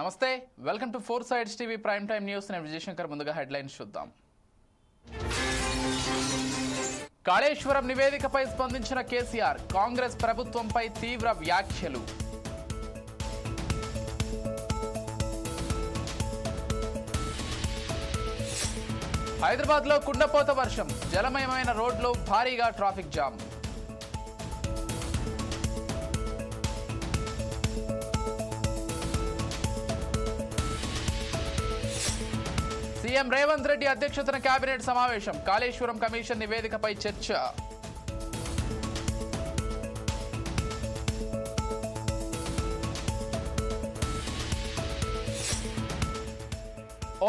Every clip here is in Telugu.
నమస్తే welcome to four sides TV prime time news నేను విజయశంకర్ ముందుగా హెడ్లైన్స్ చూద్దాం కాళేశ్వరం నివేదికపై స్పందించిన కేసీఆర్ కాంగ్రెస్ ప్రభుత్వంపై తీవ్ర వ్యాఖ్యలు హైదరాబాద్లో కుండపోత వర్షం జలమయమైన రోడ్లు భారీగా traffic jam CM Revanth Reddy అధ్యక్షతన కేబినెట్ సమావేశం కాళేశ్వరం కమిషన్ నివేదికపై చర్చ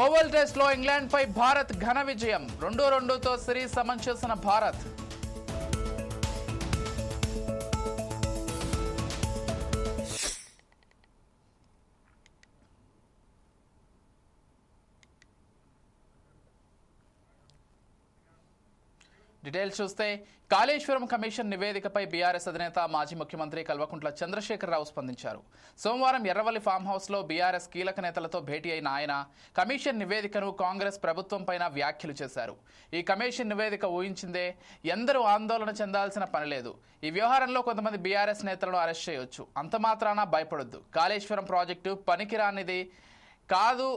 ఓవల్ టెస్ట్ లో ఇంగ్లాండ్ పై భారత్ ఘన విజయం 2-2తో సిరీస్ సమం చేసిన భారత్ డీటెయిల్స్ చూస్తే కాళేశ్వరం కమిషన్ నివేదికపై బీఆర్ఎస్ అధినేత మాజీ ముఖ్యమంత్రి కల్వకుంట్ల చంద్రశేఖరరావు స్పందించారు. సోమవారం ఎర్రవల్లి ఫామ్ హౌస్ లో బీఆర్ఎస్ కీలక నేతలతో భేటీ అయిన ఆయన కమిషన్ నివేదికను కాంగ్రెస్ ప్రభుత్వంపైన వ్యాఖ్యలు చేశారు. ఈ కమిషన్ నివేదిక ఊహించిందే, ఎందరూ ఆందోళన చెందాల్సిన పనిలేదు. ఈ వ్యవహారంలో కొంతమంది బీఆర్ఎస్ నేతలను అరెస్ట్ చేయొచ్చు, అంత మాత్రాన భయపడొద్దు. కాళేశ్వరం ప్రాజెక్టు పనికిరానిది కాదు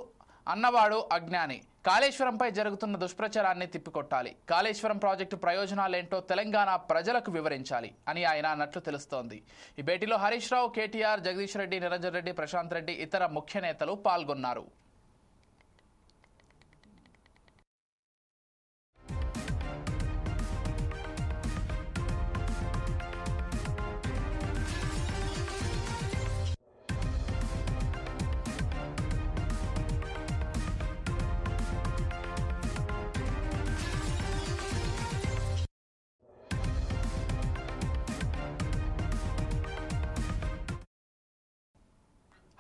అన్నవాడు అజ్ఞాని. కాళేశ్వరంపై జరుగుతున్న దుష్ప్రచారాన్ని తిప్పికొట్టాలి. కాళేశ్వరం ప్రాజెక్టు ప్రయోజనాలేంటో తెలంగాణ ప్రజలకు వివరించాలి అని ఆయన అన్నట్లు తెలుస్తోంది. ఈ భేటీలో హరీష్ రావు, కేటీఆర్, జగదీష్ రెడ్డి, నిరంజన్ రెడ్డి, ప్రశాంత్ రెడ్డి, ఇతర ముఖ్య నేతలు పాల్గొన్నారు.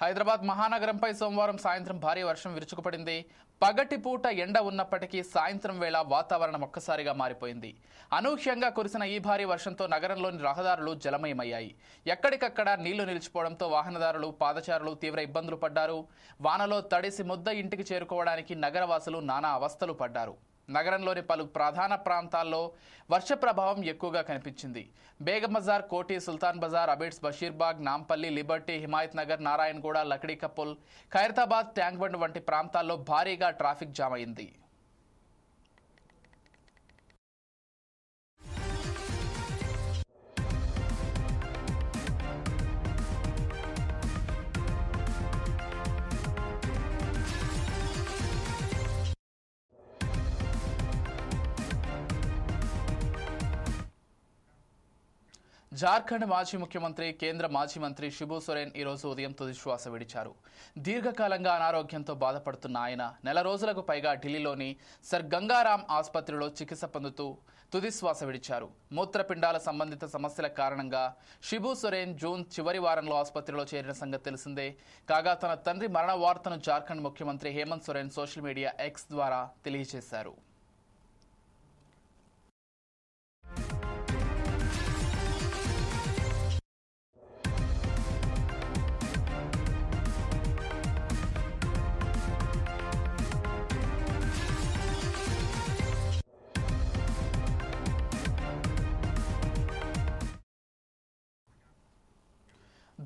హైదరాబాద్ మహానగరంపై సోమవారం సాయంత్రం భారీ వర్షం విరుచుకుపడింది. పగటిపూట ఎండ ఉన్నప్పటికీ సాయంత్రం వేళ వాతావరణం ఒక్కసారిగా మారిపోయింది. అనూహ్యంగా కురిసిన ఈ భారీ వర్షంతో నగరంలోని రహదారులు జలమయమయ్యాయి. ఎక్కడికక్కడ నీళ్లు నిలిచిపోవడంతో వాహనదారులు, పాదచారులు తీవ్ర ఇబ్బందులు పడ్డారు. వానలో తడిసి ముద్ద ఇంటికి చేరుకోవడానికి నగరవాసులు నానా అవస్థలు పడ్డారు. నగరంలోని పలు ప్రధాన ప్రాంతాల్లో వర్ష ప్రభావం ఎక్కువగా కనిపించింది. బేగం బజార్, కోటి, సుల్తాన్ బజార్, అబిడ్స్, బషీర్బాగ్, నాంపల్లి, లిబర్టీ, హిమాయత్ నగర్, నారాయణగూడ, లక్డీ కపుల్, ఖైరతాబాద్, ట్యాంక్ బండ్ వంటి ప్రాంతాల్లో భారీగా ట్రాఫిక్ జామ్ అయింది. జార్ఖండ్ మాజీ ముఖ్యమంత్రి, కేంద్ర మాజీ మంత్రి శిబు సోరెన్ ఈరోజు ఉదయం తుదిశ్వాస విడిచారు. దీర్ఘకాలంగా అనారోగ్యంతో బాధపడుతున్న ఆయన నెల రోజులకు పైగా ఢిల్లీలోని సర్ గంగారాం ఆసుపత్రిలో చికిత్స పొందుతూ తుదిశ్వాస విడిచారు. మూత్రపిండాల సంబంధిత సమస్యల కారణంగా శిబు సోరెన్ జూన్ చివరి వారంలో ఆసుపత్రిలో చేరిన సంగతి తెలిసిందే. కాగా తన తండ్రి మరణ వార్తను జార్ఖండ్ ముఖ్యమంత్రి Hemant Soren social media X ద్వారా తెలియజేశారు.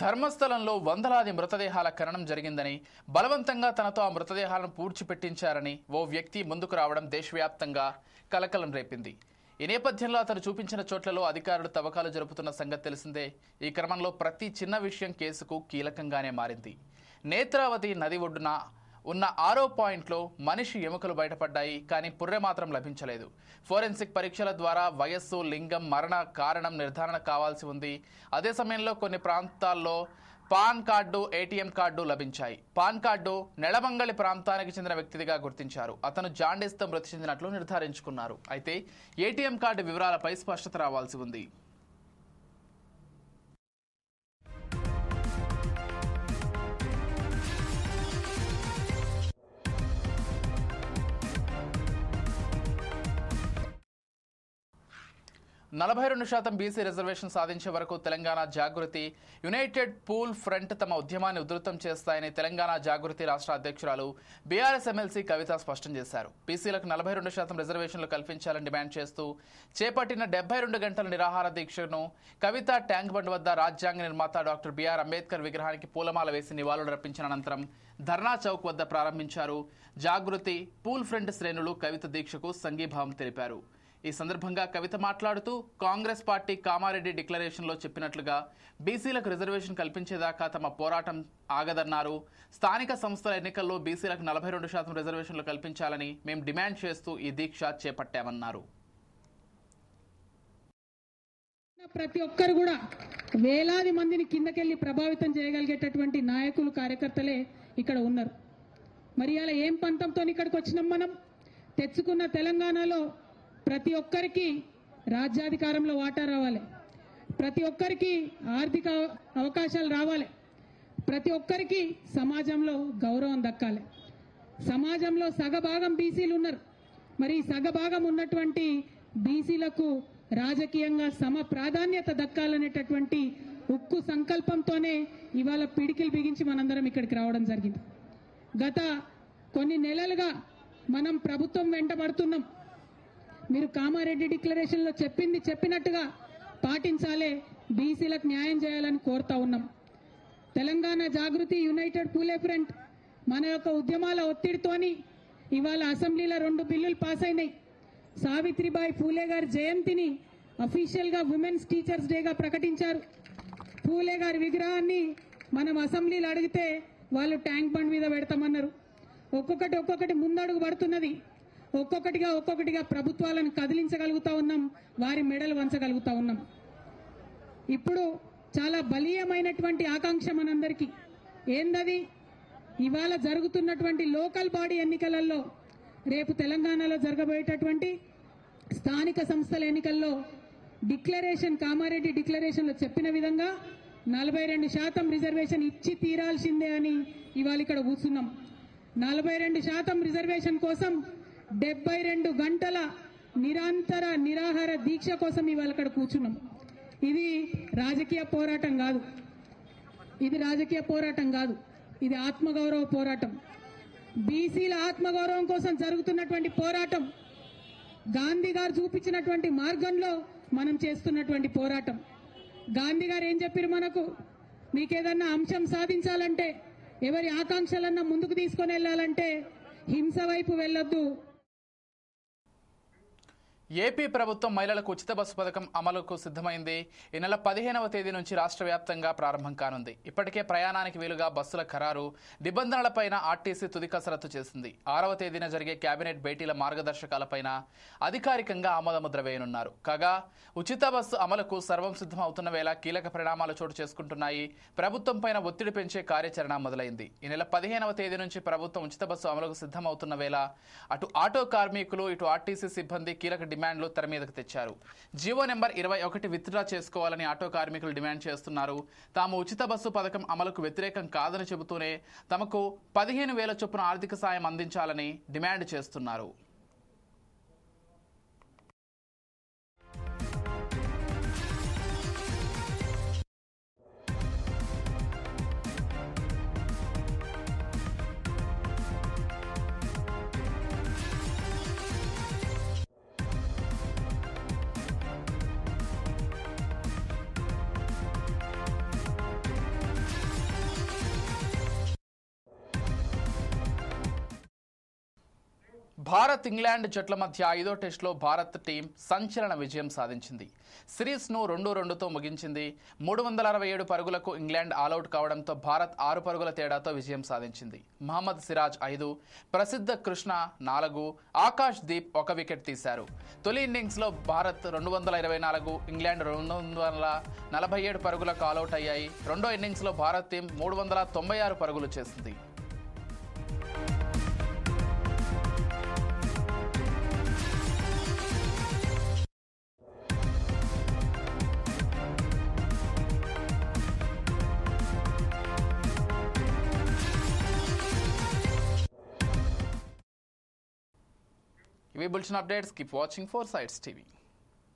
ధర్మస్థలంలో వందలాది మృతదేహాల ఖననం జరిగిందని, బలవంతంగా తనతో ఆ మృతదేహాలను పూడ్చిపెట్టించారని ఓ వ్యక్తి ముందుకు రావడం దేశవ్యాప్తంగా కలకలం రేపింది. ఈ నేపథ్యంలో అతను చూపించిన చోట్లలో అధికారులు తవ్వకాలు జరుపుతున్న సంగతి తెలిసిందే. ఈ క్రమంలో ప్రతి చిన్న విషయం కేసుకు కీలకంగానే మారింది. నేత్రావతి నది ఒడ్డున ఉన్న 6వ పాయింట్లో మనిషి ఎముకలు బయటపడ్డాయి, కానీ పుర్రె మాత్రం లభించలేదు. ఫోరెన్సిక్ పరీక్షల ద్వారా వయస్సు, లింగం, మరణ కారణం నిర్ధారణ కావాల్సి ఉంది. అదే సమయంలో కొన్ని ప్రాంతాల్లో పాన్ కార్డు, ఏటీఎం కార్డు లభించాయి. పాన్ కార్డు నెలమంగళి ప్రాంతానికి చెందిన వ్యక్తిగా గుర్తించారు. అతను జాండీస్తో మృతి చెందినట్లు నిర్ధారించుకున్నారు. అయితే ఏటీఎం కార్డు వివరాలపై స్పష్టత రావాల్సి ఉంది. 42% బీసీ రిజర్వేషన్ సాధించే వరకు తెలంగాణ జాగృతి యునైటెడ్ పూల్ ఫ్రంట్ తమ ఉద్యమాన్ని ఉధృతం చేస్తాయని తెలంగాణ జాగృతి రాష్ట్ర అధ్యక్షురాలు బీఆర్ఎస్ ఎమ్మెల్సీ కవిత స్పష్టం చేశారు. బీసీలకు 42% రిజర్వేషన్లు కల్పించాలని డిమాండ్ చేస్తూ చేపట్టిన 72 గంటల నిరాహార దీక్షను కవిత ట్యాంక్ బండ్ వద్ద రాజ్యాంగ నిర్మాత డాక్టర్ బిఆర్ అంబేద్కర్ విగ్రహానికి పూలమాల వేసి నివాళులర్పించిన అనంతరం ధర్నా చౌక్ వద్ద ప్రారంభించారు. జాగృతి పూల్ ఫ్రంట్ శ్రేణులు కవిత దీక్షకు సంఘీభావం తెలిపారు. ఈ సందర్భంగా కవిత మాట్లాడుతూ కాంగ్రెస్ పార్టీ కామారెడ్డి డిక్లరేషన్లో చెప్పినట్లుగా బీసీలకు రిజర్వేషన్ కల్పించేదాకా తమ పోరాటం ఆగదన్నారు. స్థానిక సంస్థల ఎన్నికల్లో బీసీలకు 42% రిజర్వేషన్లు కల్పించాలని మేము డిమాండ్ చేస్తూ ఈ దీక్ష చేపట్టామన్నారు. ప్రతి ఒక్కరు కూడా వేలాది మందిని కిందకెళ్లి ప్రభావితం చేయగలిగేటటువంటి నాయకులు కార్యకర్తలే ఇక్కడ ఉన్నారు. మరి అలా ఏం పంతంతో ఇక్కడికి వచ్చినాం? మనం తెచ్చుకున్న తెలంగాణలో ప్రతి ఒక్కరికి రాజ్యాధికారంలో వాటా రావాలి, ప్రతి ఒక్కరికి ఆర్థిక అవకాశాలు రావాలి, ప్రతి ఒక్కరికి సమాజంలో గౌరవం దక్కాలి. సమాజంలో సగభాగం బీసీలు ఉన్నారు. మరి సగభాగం ఉన్నటువంటి బీసీలకు రాజకీయంగా సమ ప్రాధాన్యత దక్కాలనేటటువంటి ఉక్కు సంకల్పంతోనే ఇవాళ పిడికిలు బిగించి మనందరం ఇక్కడికి రావడం జరిగింది. గత కొన్ని నెలలుగా మనం ప్రభుత్వం వెంటబడుతున్నాం. మీరు కామారెడ్డి డిక్లరేషన్లో చెప్పినట్టుగా పాటించాలే, బీసీలకు న్యాయం చేయాలని కోరుతా ఉన్నాం. తెలంగాణ జాగృతి యునైటెడ్ పూలే ఫ్రంట్ మన యొక్క ఉద్యమాల ఒత్తిడితోని ఇవాళ అసెంబ్లీలో 2 బిల్లులు పాస్ అయినాయి. సావిత్రిబాయి పూలే గారి జయంతిని అఫీషియల్గా ఉమెన్స్ టీచర్స్ డేగా ప్రకటించారు. పూలే గారి విగ్రహాన్ని మనం అసెంబ్లీలో అడిగితే వాళ్ళు ట్యాంక్ బండ్ మీద పెడతామన్నారు. ఒక్కొక్కటి ముందడుగు పడుతున్నది. ఒక్కొక్కటిగా ప్రభుత్వాలను కదిలించగలుగుతా ఉన్నాం, వారి మెడలు వంచగలుగుతా ఉన్నాం. ఇప్పుడు చాలా బలీయమైనటువంటి ఆకాంక్ష మనందరికీ ఏందది? ఇవాళ జరుగుతున్నటువంటి లోకల్ బాడీ ఎన్నికలలో, రేపు తెలంగాణలో జరగబోయేటటువంటి స్థానిక సంస్థల ఎన్నికల్లో డిక్లరేషన్, కామారెడ్డి డిక్లరేషన్లో చెప్పిన విధంగా 42% రిజర్వేషన్ ఇచ్చి తీరాల్సిందే అని ఇవాళ ఇక్కడ కూర్చున్నాం. 42% రిజర్వేషన్ కోసం 72 గంటల నిరంతర నిరాహార దీక్ష కోసం ఇవాళ ఇక్కడ కూర్చున్నాం. ఇది రాజకీయ పోరాటం కాదు, ఇది ఆత్మగౌరవ పోరాటం. బీసీల ఆత్మగౌరవం కోసం జరుగుతున్నటువంటి పోరాటం. గాంధీ గారు చూపించినటువంటి మార్గంలో మనం చేస్తున్నటువంటి పోరాటం. గాంధీ గారు ఏం చెప్పారు మనకు? మీకేదన్నా అంశం సాధించాలంటే, ఎవరి ఆకాంక్షలన్నా ముందుకు తీసుకొని వెళ్ళాలంటే హింస వైపు వెళ్ళొద్దు. ఏపీ ప్రభుత్వం మహిళలకు ఉచిత బస్సు పథకం అమలుకు సిద్ధమైంది. ఈ నెల 15వ తేదీ నుంచి రాష్ట్ర వ్యాప్తంగా ప్రారంభం కానుంది. ఇప్పటికే ప్రయాణానికి వీలుగా బస్సుల ఖరారు నిబంధనలపైన ఆర్టీసీ తుది కసరత్తు చేసింది. 6వ తేదీన జరిగే కేబినెట్ భేటీల మార్గదర్శకాలపైన అధికారికంగా ఆమోదముద్ర వేయనున్నారు. కాగా ఉచిత బస్సు అమలుకు సర్వం సిద్ధం అవుతున్న వేళ కీలక పరిణామాలు చోటు చేసుకుంటున్నాయి. ప్రభుత్వం పైన ఒత్తిడి పెంచే కార్యాచరణ మొదలైంది. ఈ నెల 15వ తేదీ నుంచి ప్రభుత్వం ఉచిత బస్సు అమలుకు సిద్ధమవుతున్న వేళ అటు ఆటో కార్మికులు, ఇటు ఆర్టీసీ సిబ్బంది కీలక డిమాండ్లు తెర మీదకు తెచ్చారు. జీవో నెంబర్ 21 విత్డ్రా చేసుకోవాలని ఆటో కార్మికులు డిమాండ్ చేస్తున్నారు. తాము ఉచిత బస్సు పథకం అమలుకు వ్యతిరేకం కాదని చెబుతూనే తమకు 15,000 చొప్పున ఆర్థిక సాయం అందించాలని డిమాండ్ చేస్తున్నారు. భారత్ ఇంగ్లాండ్ జట్ల మధ్య 5వ టెస్టులో భారత్ టీం సంచలన విజయం సాధించింది. సిరీస్ను 2-2తో ముగించింది. 367 పరుగులకు ఇంగ్లాండ్ ఆలౌట్ కావడంతో భారత్ 6 పరుగుల తేడాతో విజయం సాధించింది. మహమ్మద్ సిరాజ్ 5, ప్రసిద్ధ కృష్ణ 4, ఆకాష్ దీప్ 1 వికెట్ తీశారు. తొలి ఇన్నింగ్స్లో భారత్ 224, ఇంగ్లాండ్ 247 పరుగులకు ఆలౌట్ అయ్యాయి. రెండో ఇన్నింగ్స్లో భారత్ టీం 396 పరుగులు చేసింది. We build updates. Keep watching 4Sides TV.